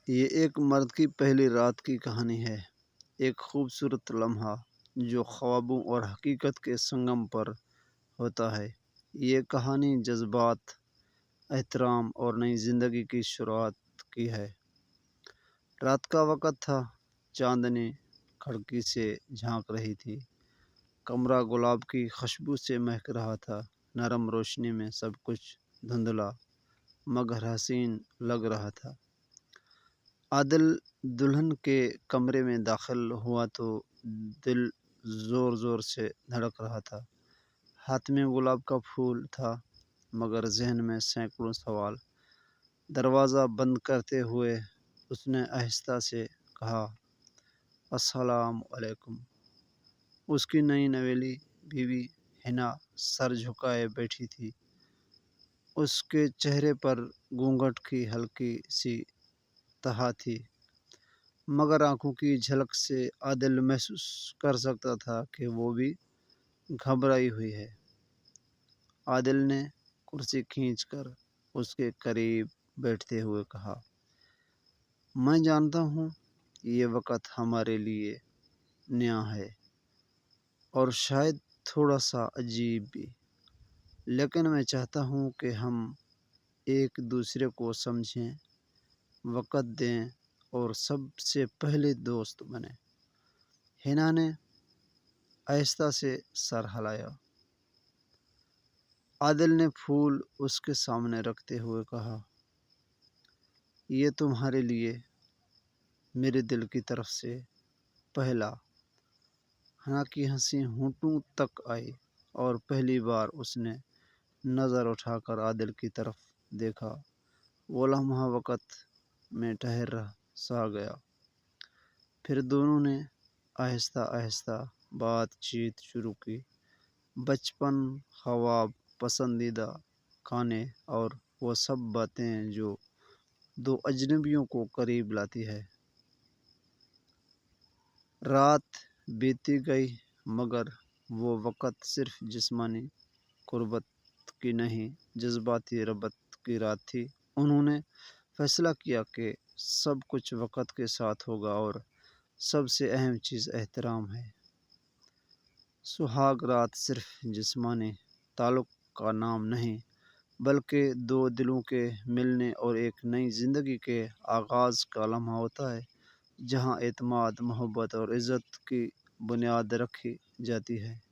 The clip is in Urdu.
یہ ایک مرد کی پہلی رات کی کہانی ہے، ایک خوبصورت لمحہ جو خوابوں اور حقیقت کے سنگم پر ہوتا ہے۔ یہ کہانی جذبات، احترام اور نئی زندگی کی شروعات کی ہے۔ رات کا وقت تھا، چاندنی کھڑکی سے جھانک رہی تھی، کمرہ گلاب کی خوشبو سے مہک رہا تھا، نرم روشنی میں سب کچھ دھندلا مگر حسین لگ رہا تھا۔ عادل دلہن کے کمرے میں داخل ہوا تو دل زور زور سے دھڑک رہا تھا۔ ہاتھ میں گلاب کا پھول تھا مگر ذہن میں سینکڑوں سوال۔ دروازہ بند کرتے ہوئے اس نے آہستہ سے کہا، السلام علیکم۔ اس کی نئی نویلی بیوی حنا سر جھکائے بیٹھی تھی، اس کے چہرے پر گھونگھٹ کی ہلکی سی تہا تھی، مگر آنکھوں کی جھلک سے عادل محسوس کر سکتا تھا کہ وہ بھی گھبرائی ہوئی ہے۔ عادل نے کرسی کھینچ کر اس کے قریب بیٹھتے ہوئے کہا، میں جانتا ہوں یہ وقت ہمارے لیے نیا ہے اور شاید تھوڑا سا عجیب بھی، لیکن میں چاہتا ہوں کہ ہم ایک دوسرے کو سمجھیں، وقت دیں اور سب سے پہلے دوست بنیں۔ حنا نے آہستہ سے سر ہلایا۔ عادل نے پھول اس کے سامنے رکھتے ہوئے کہا، یہ تمہارے لیے میرے دل کی طرف سے پہلا۔ حنا کی ہنسی ہونٹوں تک آئی اور پہلی بار اس نے نظر اٹھا کر عادل کی طرف دیکھا۔ وہ لمحہ وقت میں ٹھہر سا گیا۔ پھر دونوں نے آہستہ آہستہ بات چیت شروع کی، بچپن، خواب، پسندیدہ کھانے اور وہ سب باتیں جو دو اجنبیوں کو قریب لاتی ہے۔ رات بیتی گئی مگر وہ وقت صرف جسمانی قربت کی نہیں، جذباتی ربط کی رات تھی۔ انہوں نے فیصلہ کیا کہ سب کچھ وقت کے ساتھ ہوگا اور سب سے اہم چیز احترام ہے۔ سہاگ رات صرف جسمانی تعلق کا نام نہیں بلکہ دو دلوں کے ملنے اور ایک نئی زندگی کے آغاز کا لمحہ ہوتا ہے، جہاں اعتماد، محبت اور عزت کی بنیاد رکھی جاتی ہے۔